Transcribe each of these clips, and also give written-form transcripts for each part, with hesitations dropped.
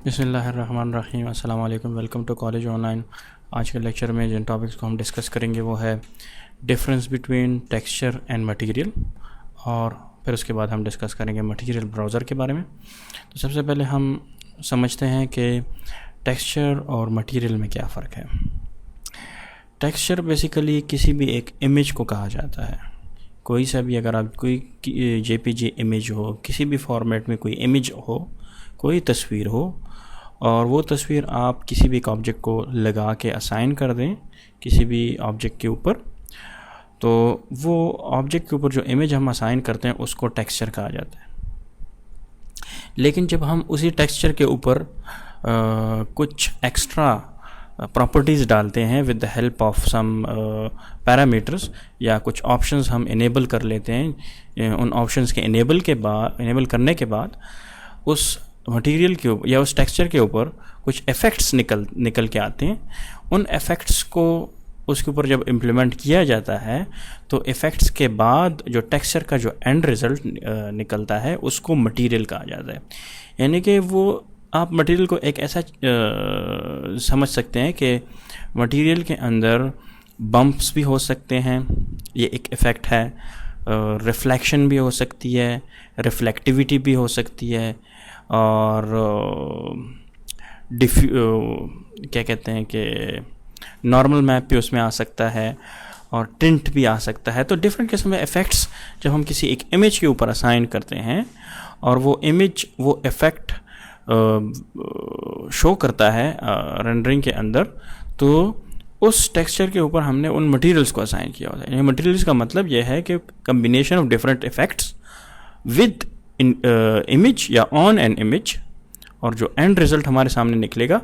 बिस्मिल्लाहिर्रहमानिर्रहीम। अस्सलाम वालेकुम। Welcome to college online. आज के लेक्चर में जिन टॉपिक्स को हम डिस्कस करेंगे वो है difference between texture and material, और फिर उसके बाद हम डिस्कस करेंगे मटेरियल ब्राउज़र के बारे में। तो सबसे पहले हम समझते हैं कि टेक्सचर और मटेरियल में क्या फ़र्क है। टेक्सचर बेसिकली किसी भी एक इमेज को कहा जाता है। कोई सा भी, अगर आप कोई JPG इमेज हो, किसी भी फॉर्मेट में कोई इमेज हो, कोई तस्वीर हो, और वो तस्वीर आप किसी भी एक ऑब्जेक्ट को लगा के असाइन कर दें किसी भी ऑब्जेक्ट के ऊपर, तो वो ऑब्जेक्ट के ऊपर जो इमेज हम असाइन करते हैं उसको टेक्सचर कहा जाता है। लेकिन जब हम उसी टेक्सचर के ऊपर कुछ एक्स्ट्रा प्रॉपर्टीज़ डालते हैं with the help of some parameters, या कुछ ऑप्शंस हम इनेबल कर लेते हैं, उन ऑप्शंस के इनेबल करने के बाद उस मटेरियल के ऊपर या उस टेक्सचर के ऊपर कुछ इफ़ेक्ट्स निकल के आते हैं। उन इफ़ेक्ट्स को उसके ऊपर जब इम्प्लीमेंट किया जाता है तो इफ़ेक्ट्स के बाद जो टेक्सचर का जो एंड रिज़ल्ट निकलता है उसको मटेरियल कहा जाता है। यानी कि वो आप मटेरियल को एक ऐसा समझ सकते हैं कि मटेरियल के अंदर बम्प्स भी हो सकते हैं, ये एक इफ़ेक्ट है। रिफ्लेक्शन भी हो सकती है, रिफ्लेक्टिविटी भी हो सकती है, और क्या कहते हैं कि नॉर्मल मैप भी उसमें आ सकता है, और टिंट भी आ सकता है। तो डिफरेंट किस्म के इफ़ेक्ट्स जब हम किसी एक इमेज के ऊपर असाइन करते हैं और वो इमेज वो इफ़ेक्ट शो करता है रेंडरिंग के अंदर, तो उस टेक्सचर के ऊपर हमने उन मटेरियल्स को असाइन किया होता है। मटेरियल्स का मतलब यह है कि combination of different effects with image या ऑन एन इमेज, और जो एंड रिज़ल्ट हमारे सामने निकलेगा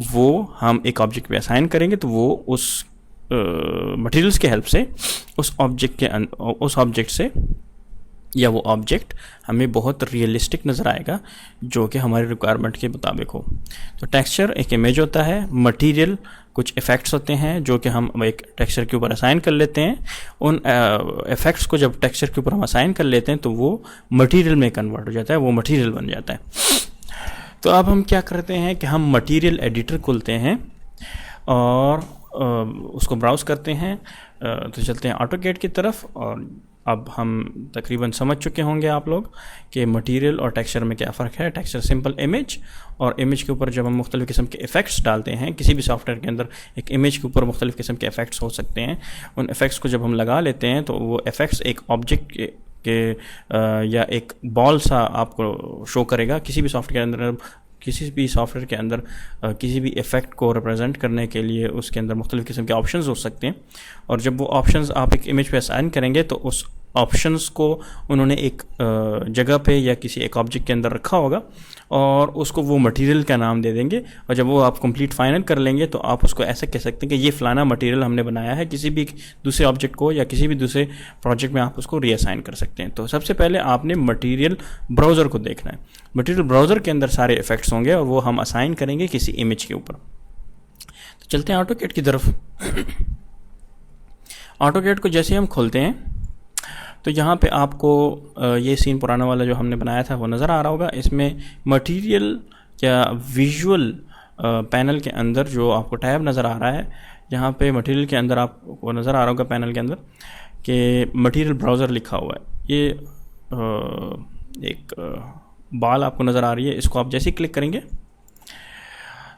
वो हम एक ऑब्जेक्ट पे असाइन करेंगे, तो वो उस मटेरियल्स के हेल्प से उस ऑब्जेक्ट से या वो ऑब्जेक्ट हमें बहुत रियलिस्टिक नज़र आएगा जो कि हमारी रिक्वायरमेंट के मुताबिक हो। तो टेक्सचर एक इमेज होता है, मटेरियल कुछ इफ़ेक्ट्स होते हैं जो कि हम एक टेक्सचर के ऊपर असाइन कर लेते हैं। उन इफ़ेक्ट्स को जब टेक्सचर के ऊपर हम असाइन कर लेते हैं तो वो मटेरियल में कन्वर्ट हो जाता है, वो मटेरियल बन जाता है। तो अब हम क्या करते हैं कि हम मटेरियल एडिटर खोलते हैं और उसको ब्राउज़ करते हैं। तो चलते हैं ऑटोकैड की तरफ, और अब हम तकरीबन समझ चुके होंगे आप लोग कि मटेरियल और टेक्सचर में क्या फ़र्क है। टेक्सचर सिंपल इमेज, और इमेज के ऊपर जब हम मुख्तलिफ़ किस्म के इफ़ेक्ट्स डालते हैं, किसी भी सॉफ्टवेयर के अंदर एक इमेज के ऊपर मुख्तलिफ़ किस्म के इफ़ेक्ट्स हो सकते हैं। उन इफ़ेक्ट्स को जब हम लगा लेते हैं तो वो इफ़ेक्ट्स एक ऑब्जेक्ट के या एक बॉल सा आपको शो करेगा। किसी भी सॉफ्टवेयर के अंदर किसी भी इफ़ेक्ट को रिप्रेजेंट करने के लिए उसके अंदर मुख्तलिफ़ किस्म के ऑप्शंस हो सकते हैं, और जब वो ऑप्शंस आप एक इमेज पे असाइन करेंगे तो उस ऑप्शंस को उन्होंने एक जगह पे या किसी एक ऑब्जेक्ट के अंदर रखा होगा, और उसको वो मटेरियल का नाम दे देंगे। और जब वो आप कंप्लीट फाइनल कर लेंगे तो आप उसको ऐसे कह सकते हैं कि ये फ़लाना मटेरियल हमने बनाया है। किसी भी दूसरे ऑब्जेक्ट को या किसी भी दूसरे प्रोजेक्ट में आप उसको रीअसाइन कर सकते हैं। तो सबसे पहले आपने मटेरियल ब्राउज़र को देखना है। मटेरियल ब्राउज़र के अंदर सारे इफ़ेक्ट्स होंगे और वो हम असाइन करेंगे किसी इमेज के ऊपर। तो चलते हैं ऑटोकैड की तरफ। ऑटोकैड को जैसे हम खोलते हैं तो यहाँ पे आपको ये सीन पुराना वाला जो हमने बनाया था वो नज़र आ रहा होगा। इसमें मटेरियल या विजुअल पैनल के अंदर जो आपको टैब नज़र आ रहा है, यहाँ पे मटेरियल के अंदर आपको नज़र आ रहा होगा पैनल के अंदर कि मटेरियल ब्राउज़र लिखा हुआ है। ये एक बाल आपको नज़र आ रही है, इसको आप जैसे ही क्लिक करेंगे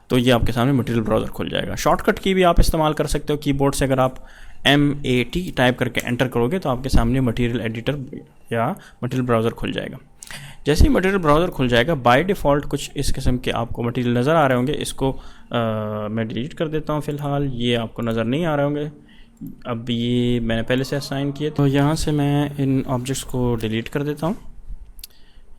तो ये आपके सामने मटेरियल ब्राउज़र खुल जाएगा। शॉर्टकट की भी आप इस्तेमाल कर सकते हो कीबोर्ड से। अगर आप MAT टाइप करके एंटर करोगे तो आपके सामने मटेरियल एडिटर या मटेरियल ब्राउज़र खुल जाएगा। जैसे ही मटेरियल ब्राउज़र खुल जाएगा, बाय डिफ़ॉल्ट कुछ इस किस्म के आपको मटेरियल नज़र आ रहे होंगे। इसको मैं डिलीट कर देता हूँ फ़िलहाल, ये आपको नज़र नहीं आ रहे होंगे। अब ये मैंने पहले से असाइन किए, तो यहाँ से मैं इन ऑब्जेक्ट्स को डिलीट कर देता हूँ।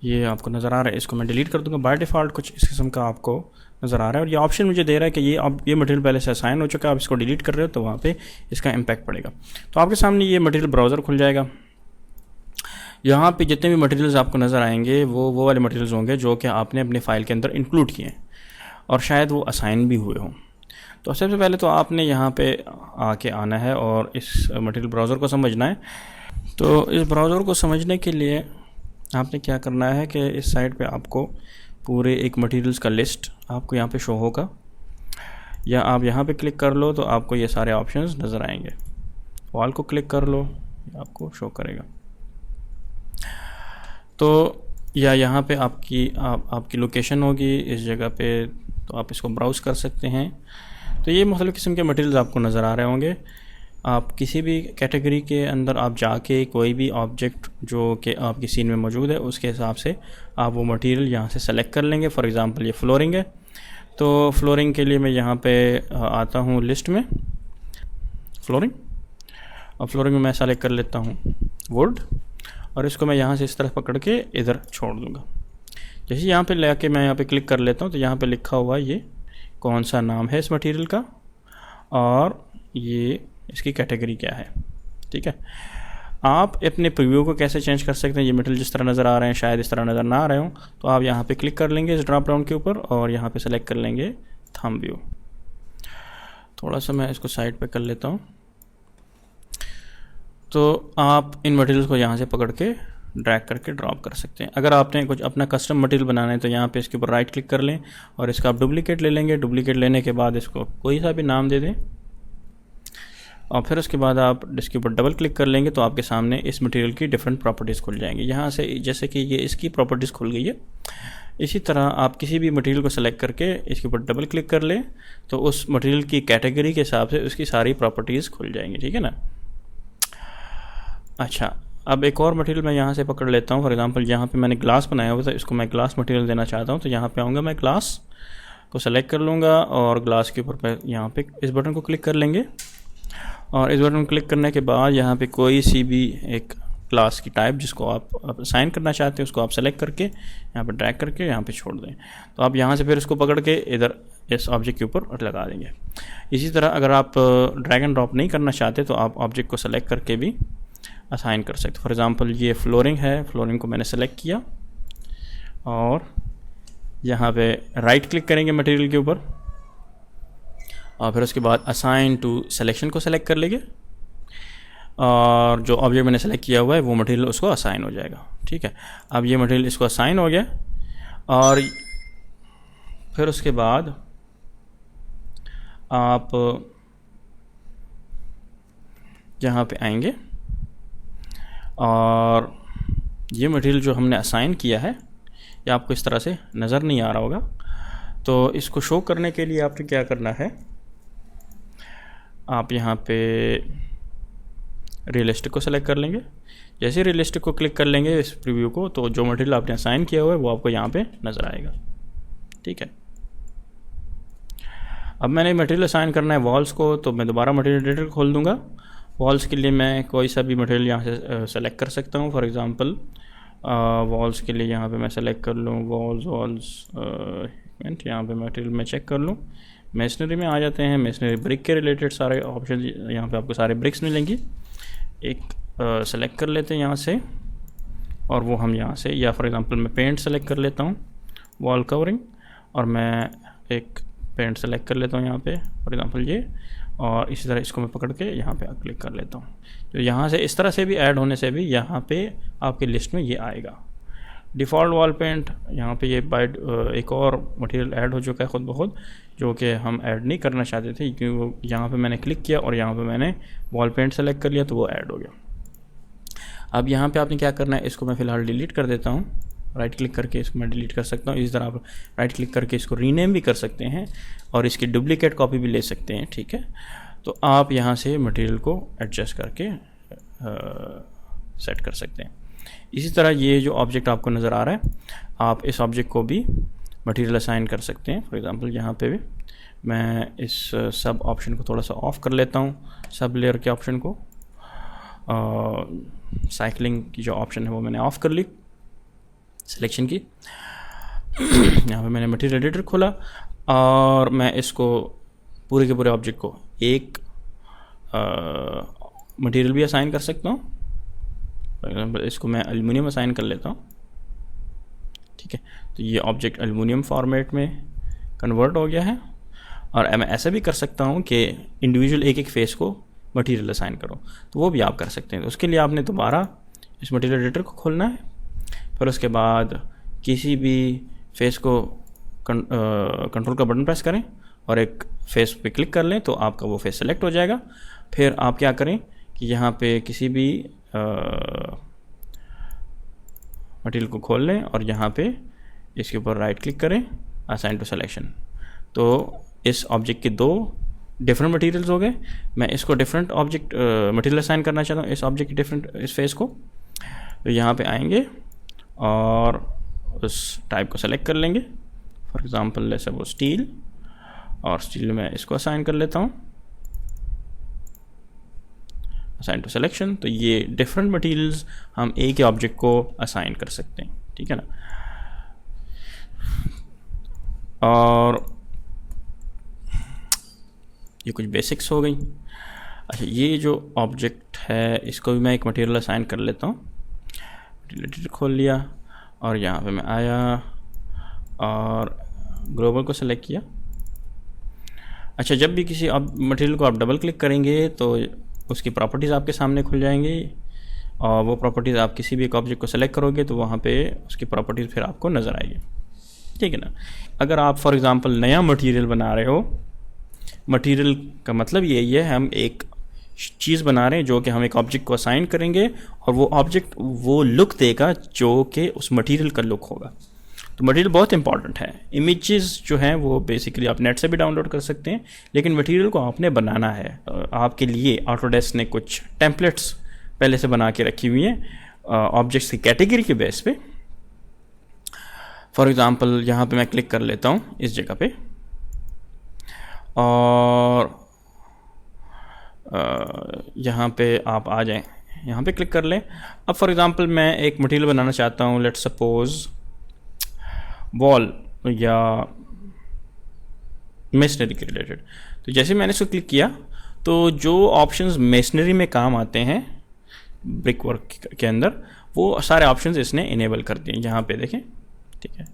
ये आपको नज़र आ रहा है, इसको मैं डिलीट कर दूँगा। बाय डिफ़ॉल्ट कुछ इस किस्म का आपको नज़र आ रहा है, और ये ऑप्शन मुझे दे रहा है कि ये मटेरियल पहले से असाइन हो चुका है, आप इसको डिलीट कर रहे हो तो वहाँ पे इसका इम्पैक्ट पड़ेगा। तो आपके सामने ये मटेरियल ब्राउज़र खुल जाएगा। यहाँ पे जितने भी मटेरियल्स आपको नज़र आएंगे वो वाले मटेरियल्स होंगे जो कि आपने अपने फ़ाइल के अंदर इंक्लूड किए हैं, और शायद वो असाइन भी हुए हों। तो सबसे पहले तो आपने यहाँ पे आके आना है और इस मटेरियल ब्राउज़र को समझना है। तो इस ब्राउज़र को समझने के लिए आपने क्या करना है कि इस साइट पे आपको पूरे एक मटेरियल्स का लिस्ट आपको यहाँ पे शो होगा, या आप यहाँ पे क्लिक कर लो तो आपको ये सारे ऑप्शंस नज़र आएंगे। वॉल को क्लिक कर लो, आपको शो करेगा। तो या यहाँ पे आपकी लोकेशन होगी इस जगह पे, तो आप इसको ब्राउज़ कर सकते हैं। तो ये मुख्तलिफ़ किस्म के मटेरियल्स आपको नज़र आ रहे होंगे। आप किसी भी कैटेगरी के अंदर आप जाके कोई भी ऑब्जेक्ट जो कि आपकी सीन में मौजूद है उसके हिसाब से आप वो मटेरियल यहाँ से सेलेक्ट कर लेंगे। फॉर एग्ज़ाम्पल ये फ्लोरिंग है, तो फ्लोरिंग के लिए मैं यहाँ पे आता हूँ लिस्ट में फ्लोरिंग, और फ्लोरिंग में मैं सेलेक्ट कर लेता हूँ वुड, और इसको मैं यहाँ से इस तरह पकड़ के इधर छोड़ दूँगा। जैसे यहाँ पे लेके मैं यहाँ पे क्लिक कर लेता हूँ तो यहाँ पे लिखा हुआ ये कौन सा नाम है इस मटेरियल का और ये इसकी कैटेगरी क्या है। ठीक है, आप अपने प्रीव्यू को कैसे चेंज कर सकते हैं। ये मटेरियल जिस तरह नज़र आ रहे हैं शायद इस तरह नज़र ना आ रहे हों, तो आप यहाँ पे क्लिक कर लेंगे इस ड्रॉप डाउन के ऊपर और यहाँ पे सेलेक्ट कर लेंगे थंब व्यू। थोड़ा सा मैं इसको साइड पे कर लेता हूँ। तो आप इन मटेरियल्स को यहाँ से पकड़ के ड्रैग करके ड्रॉप कर सकते हैं। अगर आपने कुछ अपना कस्टम मटेरियल बनाना है तो यहाँ पे इसके ऊपर राइट क्लिक कर लें और इसका आप डुप्लीकेट ले लेंगे। डुप्लीकेट लेने के बाद इसको कोई सा भी नाम दे दें और फिर उसके बाद आप इसके ऊपर डबल क्लिक कर लेंगे तो आपके सामने इस मटेरियल की डिफरेंट प्रॉपर्टीज़ खुल जाएंगी। यहाँ से जैसे कि ये इसकी प्रॉपर्टीज़ खुल गई है, इसी तरह आप किसी भी मटेरियल को सेलेक्ट करके इसके ऊपर डबल क्लिक कर लें तो उस मटेरियल की कैटेगरी के हिसाब से उसकी सारी प्रॉपर्टीज़ खुल जाएंगी। ठीक है ना। अच्छा, अब एक और मटेरियल मैं यहाँ से पकड़ लेता हूँ। फॉर एग्जांपल यहाँ पे मैंने ग्लास बनाया हुआ था, इसको मैं ग्लास मटेरियल देना चाहता हूँ, तो यहाँ पे आऊँगा, मैं ग्लास को सेलेक्ट कर लूँगा और ग्लास के ऊपर यहाँ पे इस बटन को क्लिक कर लेंगे और इस बटन को क्लिक करने के बाद यहाँ पे कोई सी भी एक ग्लास की टाइप जिसको आप असाइन करना चाहते हैं उसको आप सेलेक्ट करके यहाँ पे ड्रैग करके यहाँ पे छोड़ दें। तो आप यहाँ से फिर इसको पकड़ के इधर इस ऑब्जेक्ट के ऊपर लगा देंगे। इसी तरह अगर आप ड्रैग एंड ड्रॉप नहीं करना चाहते तो आप ऑब्जेक्ट को सेलेक्ट करके भी असाइन कर सकते। फॉर एग्जांपल ये फ्लोरिंग है, फ्लोरिंग को मैंने सेलेक्ट किया और यहाँ पे राइट क्लिक करेंगे मटेरियल के ऊपर और फिर उसके बाद असाइन टू सिलेक्शन को सेलेक्ट कर लेंगे और जो ऑब्जेक्ट मैंने सेलेक्ट किया हुआ है वो मटेरियल उसको असाइन हो जाएगा। ठीक है, अब ये मटेरियल इसको असाइन हो गया और फिर उसके बाद आप यहाँ पे आएंगे और ये मटेरियल जो हमने असाइन किया है ये आपको इस तरह से नज़र नहीं आ रहा होगा। तो इसको शो करने के लिए आपने क्या करना है, आप यहाँ पे रियलिस्टिक को सेलेक्ट कर लेंगे। जैसे रियलिस्टिक को क्लिक कर लेंगे इस प्रीव्यू को तो जो मटेरियल आपने असाइन किया हुआ है वो आपको यहाँ पे नज़र आएगा। ठीक है, अब मैंने मटेरियल असाइन करना है वॉल्स को, तो मैं दोबारा मटेरियल एडिटर खोल दूँगा। वॉल्स के लिए मैं कोई सा भी मटेरियल यहाँ से सेलेक्ट कर सकता हूँ। फॉर एग्ज़ाम्पल वॉल्स के लिए यहाँ पे मैं सेलेक्ट कर लूँ वॉल्स मिनट, यहाँ पे मटेरियल मैं चेक कर लूँ, मेसनरी में आ जाते हैं। मेसनरी ब्रिक के रिलेटेड सारे ऑप्शन यहाँ पे आपको सारे ब्रिक्स मिलेंगी। एक सेलेक्ट कर लेते हैं यहाँ से और वो हम यहाँ से, या फॉर एग्ज़ाम्पल मैं पेंट सेलेक्ट कर लेता हूँ वॉल कवरिंग और मैं एक पेंट सेलेक्ट कर लेता हूँ यहाँ पे फॉर एग्ज़ाम्पल ये, और इसी तरह इसको मैं पकड़ के यहाँ पे क्लिक कर लेता हूँ। तो यहाँ से इस तरह से भी ऐड होने से भी यहाँ पे आपकी लिस्ट में ये आएगा। डिफ़ॉल्ट वॉल पेंट यहाँ पे ये बाय एक और मटेरियल ऐड हो चुका है खुद ब खुद, जो कि हम ऐड नहीं करना चाहते थे क्योंकि यहाँ पे मैंने क्लिक किया और यहाँ पे मैंने वॉल पेंट सेलेक्ट कर लिया तो वो ऐड हो गया। अब यहाँ पे आपने क्या करना है, इसको मैं फ़िलहाल डिलीट कर देता हूँ। राइट क्लिक करके इसको मैं डिलीट कर सकता हूँ। इस तरह आप राइट क्लिक करके इसको रीनेम भी कर सकते हैं और इसकी डुप्लीकेट कॉपी भी ले सकते हैं। ठीक है, तो आप यहाँ से मटेरियल को एडजस्ट करके सेट कर सकते हैं। इसी तरह ये जो ऑब्जेक्ट आपको नज़र आ रहा है आप इस ऑब्जेक्ट को भी मटेरियल असाइन कर सकते हैं। फॉर एग्ज़ाम्पल यहाँ पे भी मैं इस सब ऑप्शन को थोड़ा सा ऑफ कर लेता हूँ, सब लेयर के ऑप्शन को। साइक्लिंग की जो ऑप्शन है वो मैंने ऑफ़ कर ली सिलेक्शन की। यहाँ पे मैंने मटेरियल एडिटर खोला और मैं इसको पूरे के पूरे ऑब्जेक्ट को एक मटेरियल भी असाइन कर सकता हूँ। फॉर एग्जाम्पल इसको मैं एल्युमिनियम असाइन कर लेता हूँ। ठीक है, तो ये ऑब्जेक्ट एल्युमिनियम फॉर्मेट में कन्वर्ट हो गया है। और मैं ऐसा भी कर सकता हूँ कि इंडिविजुअल एक एक फेस को मटेरियल असाइन करो, तो वो भी आप कर सकते हैं। तो उसके लिए आपने दोबारा इस मटेरियल एडिटर को खोलना है, फिर उसके बाद किसी भी फेस को कंट्रोल का बटन प्रेस करें और एक फेस पे क्लिक कर लें तो आपका वो फेस सेलेक्ट हो जाएगा। फिर आप क्या करें कि यहाँ पे किसी भी मटीरियल को खोल लें और यहाँ पे इसके ऊपर राइट क्लिक करें, असाइन टू सिलेक्शन। तो इस ऑब्जेक्ट के 2 डिफरेंट मटेरियल्स हो गए। मैं इसको डिफरेंट ऑब्जेक्ट मटेरियल असाइन करना चाहता हूँ, इस ऑब्जेक्ट के डिफरेंट इस फेस को। तो यहाँ पे आएंगे और उस टाइप को सेलेक्ट कर लेंगे। फॉर एग्जांपल जैसे वो स्टील, और स्टील में इसको असाइन कर लेता हूँ, असाइन टू सिलेक्शन। तो ये डिफरेंट मटेरियल्स हम एक ही ऑब्जेक्ट को असाइन कर सकते हैं, ठीक है ना। और ये कुछ बेसिक्स हो गई। अच्छा, ये जो ऑब्जेक्ट है इसको भी मैं एक मटेरियल असाइन कर लेता हूँ। मटेरियल खोल लिया और यहाँ पे मैं आया और ग्लोबल को सेलेक्ट किया। अच्छा, जब भी किसी मटेरियल को आप डबल क्लिक करेंगे तो उसकी प्रॉपर्टीज़ आपके सामने खुल जाएंगी, और वो प्रॉपर्टीज़ आप किसी भी एक ऑब्जेक्ट को सेलेक्ट करोगे तो वहाँ पे उसकी प्रॉपर्टीज़ फिर आपको नज़र आएगी, ठीक है ना। अगर आप फॉर एग्जांपल नया मटेरियल बना रहे हो, मटेरियल का मतलब यही है हम एक चीज़ बना रहे हैं जो कि हम एक ऑब्जेक्ट को असाइन करेंगे और वो ऑब्जेक्ट वो लुक देगा जो कि उस मटेरियल का लुक होगा। तो मटेरियल बहुत इंपॉर्टेंट है। इमेजेस जो हैं वो बेसिकली आप नेट से भी डाउनलोड कर सकते हैं, लेकिन मटेरियल को आपने बनाना है। आपके लिए ऑटोडेस्क ने कुछ टेम्पलेट्स पहले से बना के रखी हुई हैं ऑब्जेक्ट्स की कैटेगरी के बेस पे। फॉर एग्जांपल यहाँ पे मैं क्लिक कर लेता हूँ इस जगह पे, और यहाँ पे आप आ जाएं, यहाँ पे क्लिक कर लें। अब फॉर एग्जांपल मैं एक मटेरियल बनाना चाहता हूँ, लेट्स सपोज वॉल या मेसनरी के रिलेटेड। तो जैसे मैंने इसको क्लिक किया तो जो ऑप्शंस मेसनरी में काम आते हैं ब्रिक वर्क के अंदर, वो सारे ऑप्शंस इसने इनेबल कर दिए, यहाँ पे देखें, ठीक है।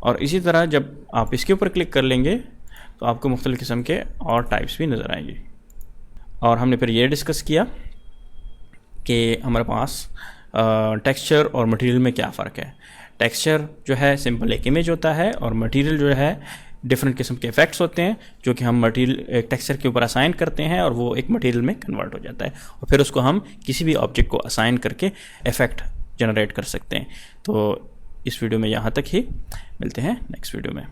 और इसी तरह जब आप इसके ऊपर क्लिक कर लेंगे तो आपको मुख्तलिफ किस्म के और टाइप्स भी नज़र आएंगे। और हमने फिर ये डिस्कस किया कि हमारे पास टेक्सचर और मटेरियल में क्या फ़र्क है। टेक्सचर जो है सिंपल एक इमेज होता है, और मटेरियल जो है डिफरेंट किस्म के इफेक्ट्स होते हैं जो कि हम मटेरियल एक टेक्सचर के ऊपर असाइन करते हैं और वो एक मटेरियल में कन्वर्ट हो जाता है, और फिर उसको हम किसी भी ऑब्जेक्ट को असाइन करके इफेक्ट जनरेट कर सकते हैं। तो इस वीडियो में यहाँ तक ही, मिलते हैं नेक्स्ट वीडियो में।